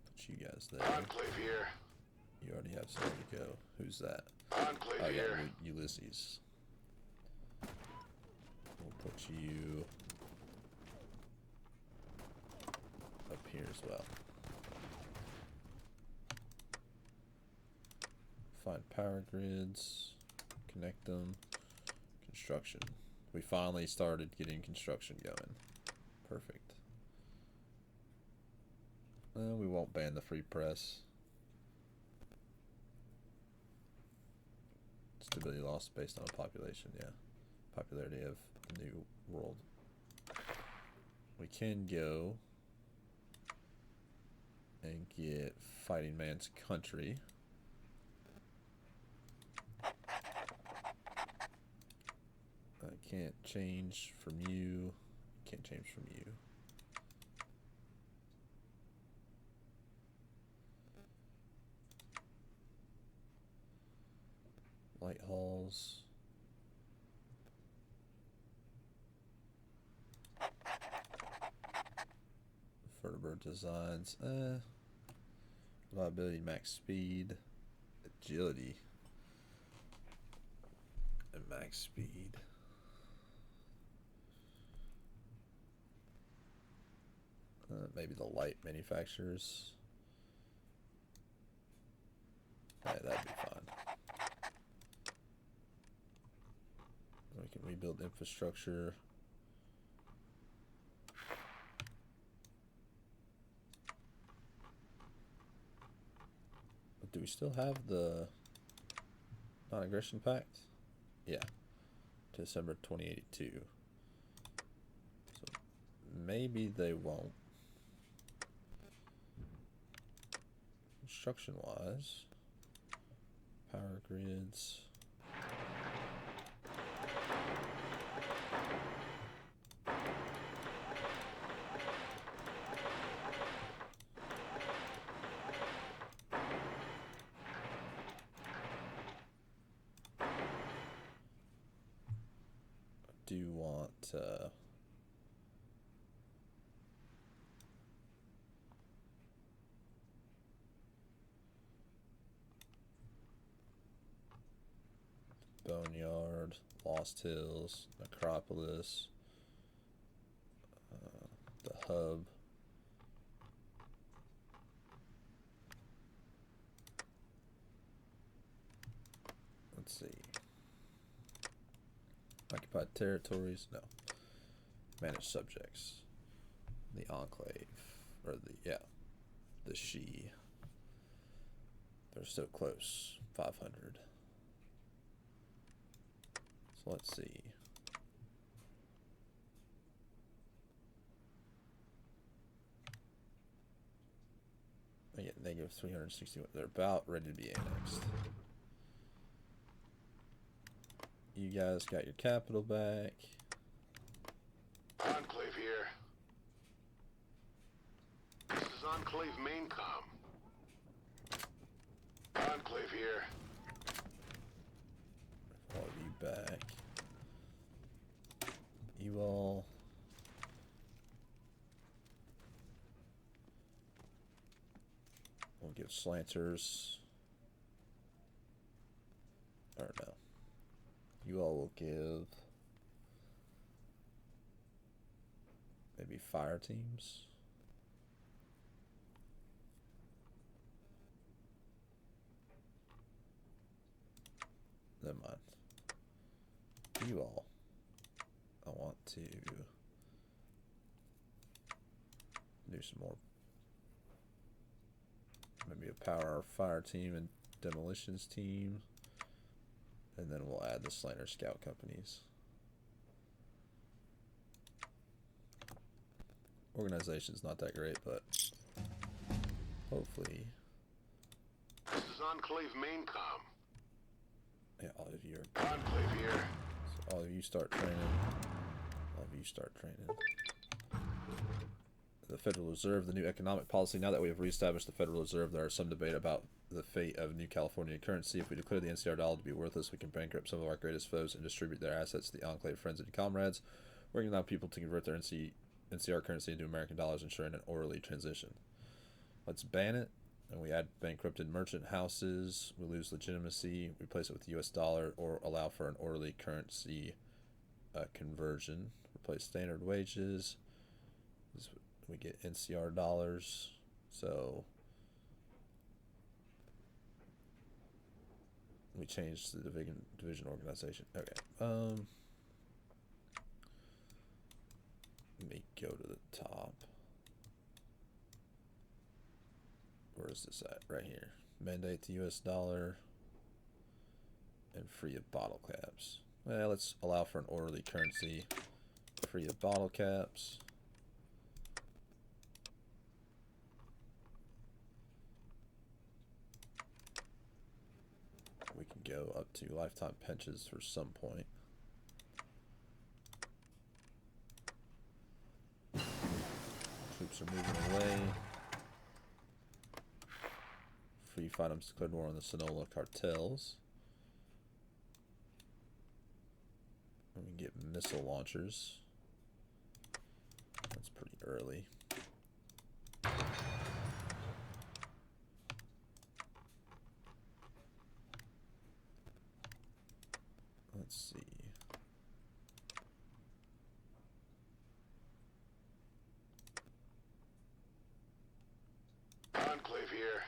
Put you guys there. Enclave here. You already have somewhere to go. Who's that? Enclave Oh yeah, here. Ulysses. We'll put you up here as well. Find power grids, connect them, construction. We finally started getting construction going. Perfect. We won't ban the free press. Let's Stability lost based on population, yeah. Popularity of the new world. We can go and get Fighting Man's country. I can't change from you. Can't change from you. Light halls. Vertebra designs. Reliability, max speed, agility, and max speed. Maybe the light manufacturers. Yeah, that'd be fine. We can rebuild infrastructure. Do we still have the non-aggression pact? Yeah. December 2082. So maybe they won't. Construction wise, power grids. Do you want Boneyard, Lost Hills, Necropolis, the hub. Let's see. Occupied territories? No. Managed subjects. The Enclave. Or the She. They're so close. 500. So let's see. I get negative 361. They're about ready to be annexed. You guys got your capital back. Enclave here. This is Enclave Maincom. Enclave here. All of you back. You all. We'll give Slanters. Or no. You all will give maybe fire teams. Never mind. You all. I want to do some more. Maybe a power fire team and demolitions team. And then we'll add the Slanter Scout companies. Organization's not that great, but hopefully. This is Enclave Maincom. Yeah, all of you are. Enclave here. So all of you start training. All of you start training. The Federal Reserve, the new economic policy. Now that we have reestablished the Federal Reserve, there is some debate about the fate of new California currency. If we declare the NCR dollar to be worthless, we can bankrupt some of our greatest foes and distribute their assets to the Enclave friends and comrades. We're going to allow people to convert their NCR currency into American dollars, ensuring an orderly transition. Let's ban it, and we add bankrupted merchant houses. We lose legitimacy. Replace it with the US dollar, or allow for an orderly currency conversion. Replace standard wages. We get NCR dollars. So we change the division organization. Okay. Let me go to the top. Where is this at? Right here. Mandate the US dollar. and free of bottle caps. Well, let's allow for an orderly currency. Free of bottle caps. We can go up to lifetime pensions for some point. Troops are moving away. Free items declared war on the Sonola cartels. We can get missile launchers. That's pretty early. Let's see. Enclave here.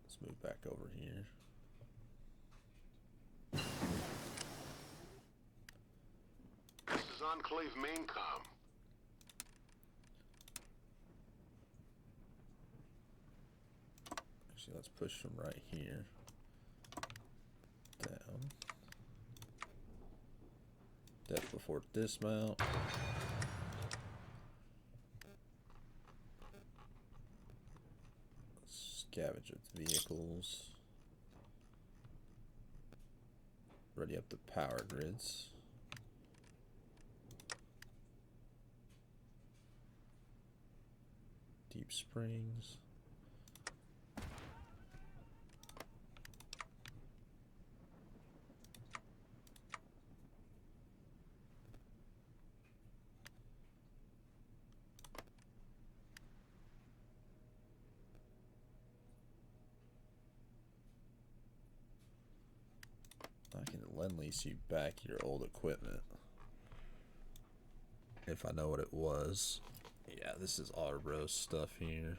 Let's move back over here. This is Enclave main comm. Actually, let's push from right here down. Death before dismount. Scavenge with vehicles. Ready up the power grids. Deep Springs. I can lend lease you back your old equipment if I know what it was. Yeah, this is Ora Bros stuff here.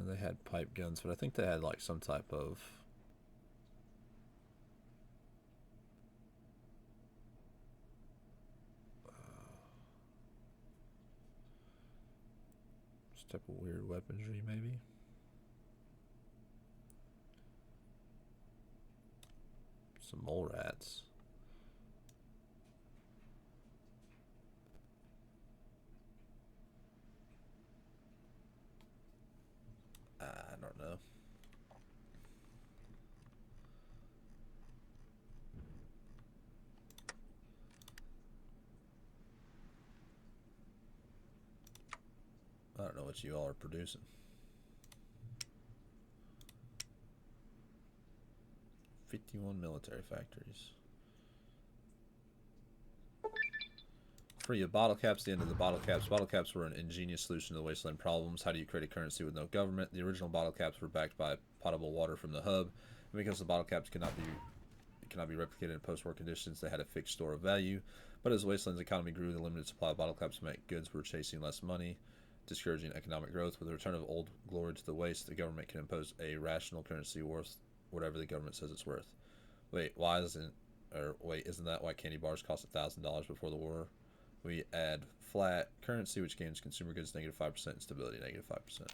They had pipe guns, but I think they had like some type of some type of weird weaponry, maybe. Some mole rats. I don't know. I don't know what you all are producing. "51 military factories. Free of bottle caps. The end of the bottle caps. Bottle caps were an ingenious solution to the wasteland problems. How do you create a currency with no government? The original bottle caps were backed by potable water from the hub, and because the bottle caps cannot be replicated in post-war conditions, they had a fixed store of value. But as the wasteland's economy grew, the limited supply of bottle caps meant goods were chasing less money, discouraging economic growth. With the return of old glory to the waste, the government can impose a rational currency worth whatever the government says it's worth. Wait, isn't that why candy bars cost $1,000 before the war? We add flat currency, which gains consumer goods -5% and stability -5%.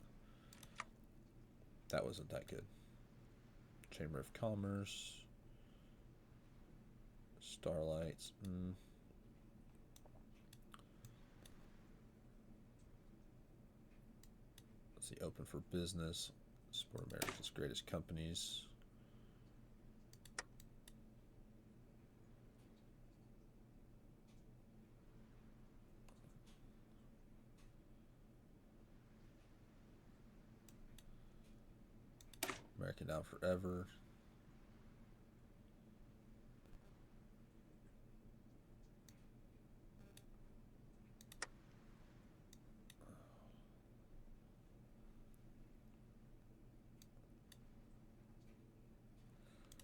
That wasn't that good. Chamber of Commerce. Starlights. Let's see, open for business. Support America's greatest companies. American Down Forever.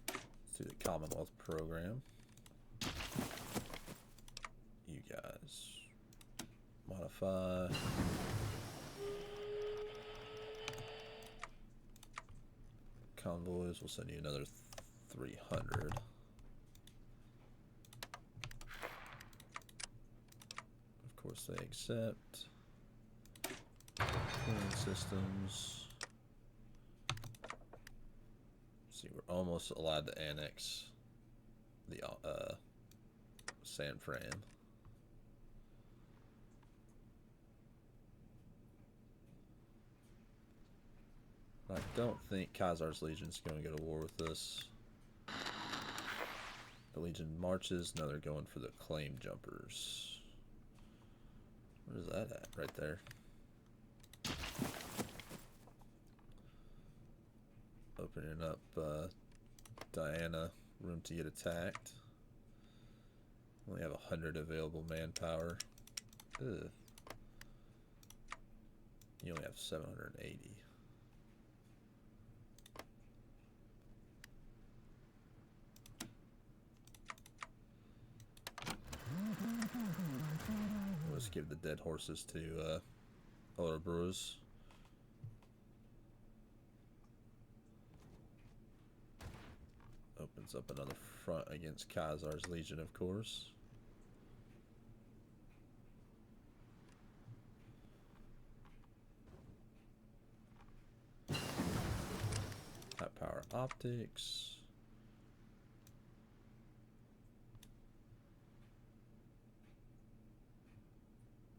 Let's do the Commonwealth program. You guys modify. Convoys, we'll send you another 300. Of course they accept. Cooling systems. Let's see, we're almost allowed to annex the San Fran. I don't think Khazar's Legion's going to go to war with us. The Legion marches. No, they're going for the claim jumpers. Where's that at? Right there. Opening up Diana. Room to get attacked. Only have 100 available manpower. Ugh. You only have 780. Let's give the dead horses to Ora Bros. Opens up another front against Khazar's Legion, of course. High power optics.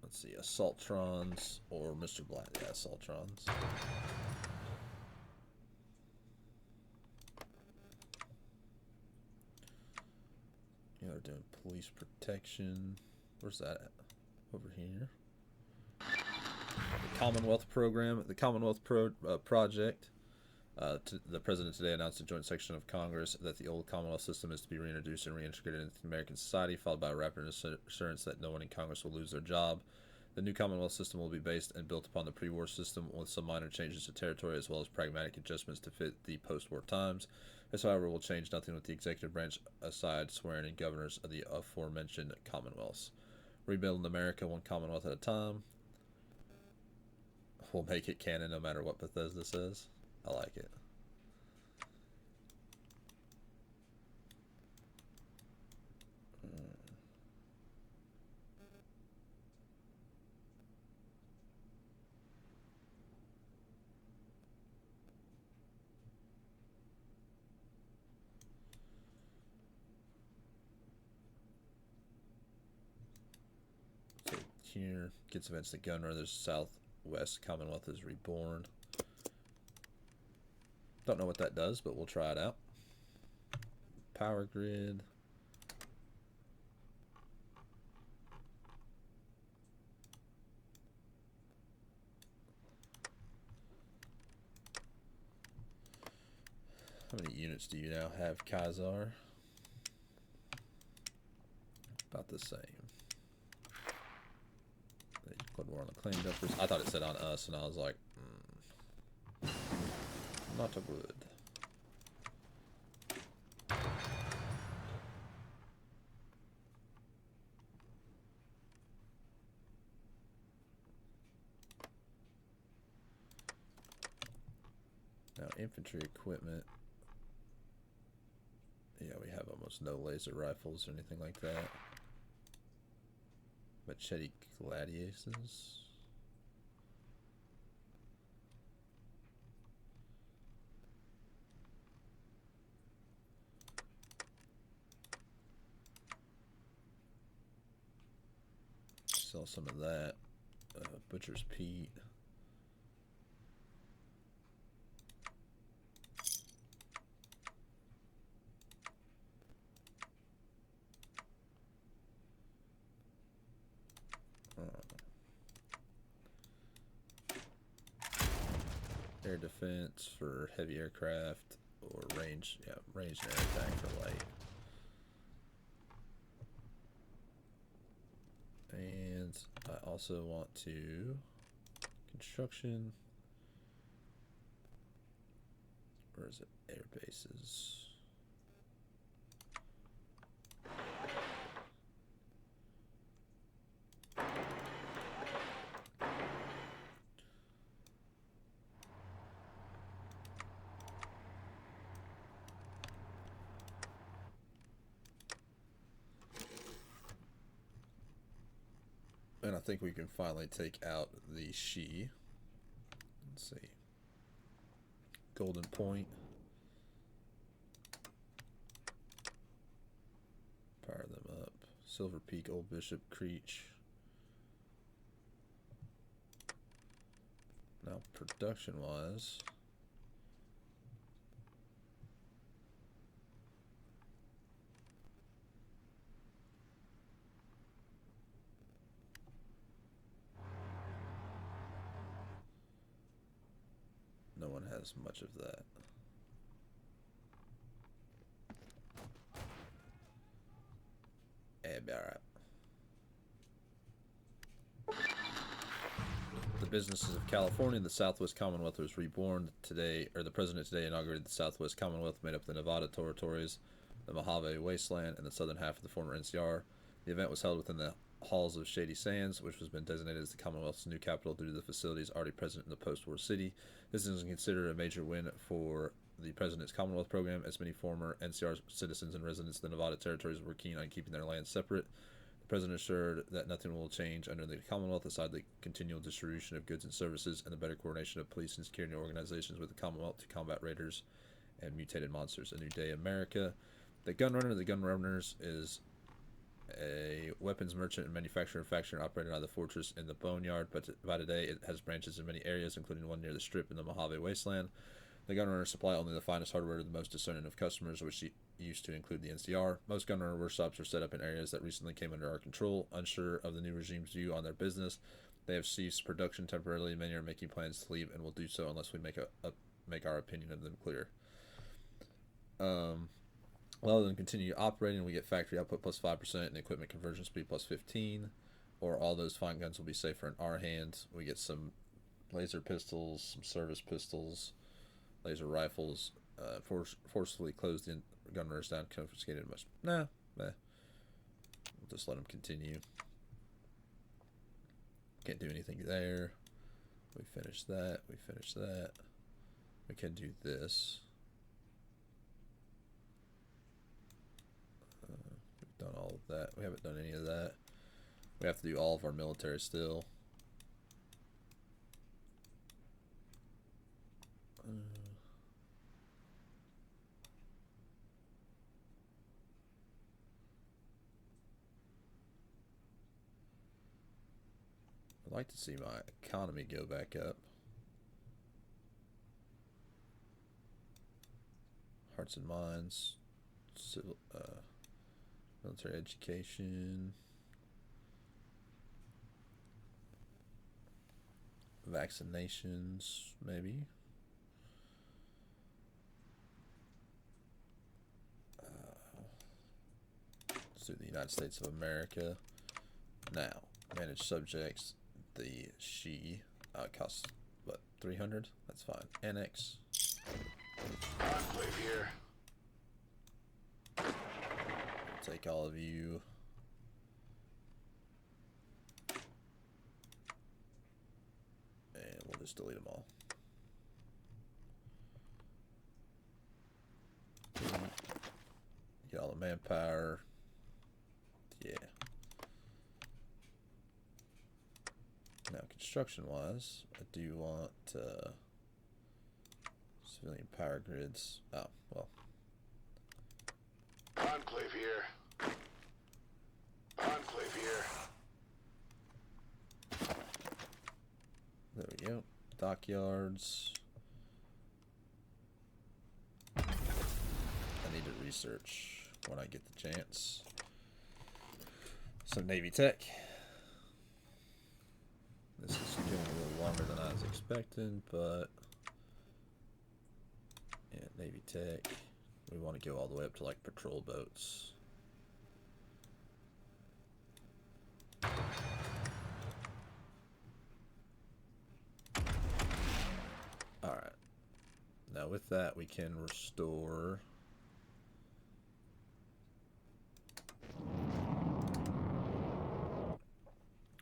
Let's see, Assaultrons or Mr. Black. Yeah, Assaultrons. Yeah, they're doing police protection. Where's that at? Over here. The Commonwealth program. The Commonwealth project. The president today announced a joint section of Congress that the old Commonwealth system is to be reintroduced and reintegrated into American society, followed by a rapid assurance that no one in Congress will lose their job. The new Commonwealth system will be based and built upon the pre-war system with some minor changes to territory as well as pragmatic adjustments to fit the post-war times. This, however, will change nothing with the executive branch aside swearing in governors of the aforementioned Commonwealths. Rebuilding America one Commonwealth at a time. We'll make it canon no matter what Bethesda says. I like it. So here gets events the gunner. There's Southwest Commonwealth is reborn. Don't know what that does, but we'll try it out. Power grid. How many units do you now have, Khazar? About the same. They put more on the claim dumpers. I thought it said on us, and I was like, not a good. Now, infantry equipment. Yeah, we have almost no laser rifles or anything like that. Machete gladiators. Sell some of that. Butcher's Pete. Air defense for heavy aircraft or range, ranged air attack for light. And I also want to construction. Where is it? Air bases. And I think we can finally take out the She. Let's see. Golden Point. Power them up. Silver Peak, Old Bishop, Creech. Now, production-wise, no one has much of that. Alright. The businesses of California, the Southwest Commonwealth was reborn today, or the president today inaugurated the Southwest Commonwealth, made up of the Nevada territories, the Mojave Wasteland, and the southern half of the former NCR. The event was held within the halls of Shady Sands, which has been designated as the Commonwealth's new capital due to the facilities already present in the post-war city. This is considered a major win for the President's Commonwealth program, as many former NCR citizens and residents of the Nevada territories were keen on keeping their lands separate. The President assured that nothing will change under the Commonwealth aside the continual distribution of goods and services and the better coordination of police and security organizations with the Commonwealth to combat raiders and mutated monsters. A New Day America. The Gunrunner. The Gunrunners is a weapons merchant and manufacturer faction operating out of the fortress in the Boneyard, but by today it has branches in many areas, including one near the Strip in the Mojave Wasteland. The Gunrunners supply only the finest hardware to the most discerning of customers, which used to include the NCR. Most Gunrunner workshops are set up in areas that recently came under our control. Unsure of the new regime's view on their business, they have ceased production temporarily. Many are making plans to leave and will do so unless we make our opinion of them clear. Allow them to continue operating. We get factory output plus 5% and equipment conversion speed plus 15, or all those fine guns will be safer in our hands. We get some laser pistols, some service pistols, laser rifles, forcefully closed the gunrunners down, confiscated much. We'll just let them continue. Can't do anything there. We finish that. We finish that. We can do this. We've done all of that. We haven't done any of that. We have to do all of our military still. I'd like to see my economy go back up. Hearts and minds, civil, military education, vaccinations, maybe. Let's do the United States of America. Now, manage subjects. The she costs what, 300? That's fine. Annex. Enclave here. Take all of you. And we'll just delete them all. Get all the manpower. Yeah. Now, construction-wise, I do want civilian power grids. Oh, well. Enclave here. Enclave here. There we go. Dockyards. I need to research when I get the chance. Some Navy tech. This is going a little longer than I was expecting, but yeah, Navy tech. We want to go all the way up to like patrol boats. Alright. Now with that we can restore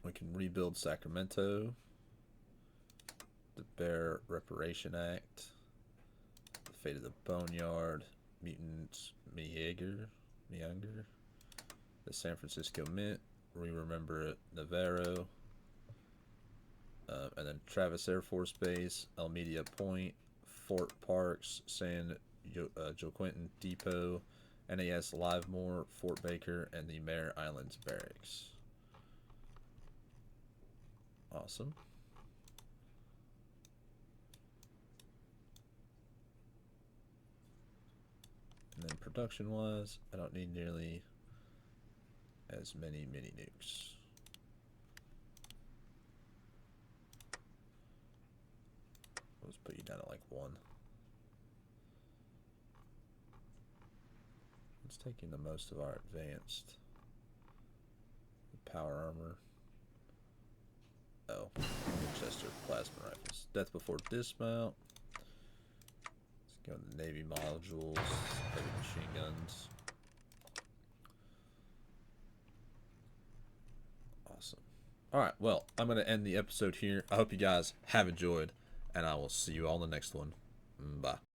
we can rebuild Sacramento, the Bear Reparation Act, the Fate of the Boneyard, Mutants Meager, the San Francisco Mint, We Remember Navarro, And then Travis Air Force Base, Elmedia Point, Fort Parks, San Joaquin Depot, NAS Livemore, Fort Baker, and the Mare Islands Barracks. Awesome. And then production-wise, I don't need nearly as many mini nukes. Let's put you down at like 1. It's taking the most of our advanced power armor. Oh, Winchester plasma rifles. Death before dismount. Let's go into Navy modules, heavy machine guns. Awesome. Alright, well, I'm going to end the episode here. I hope you guys have enjoyed, and I will see you all in the next one. Bye.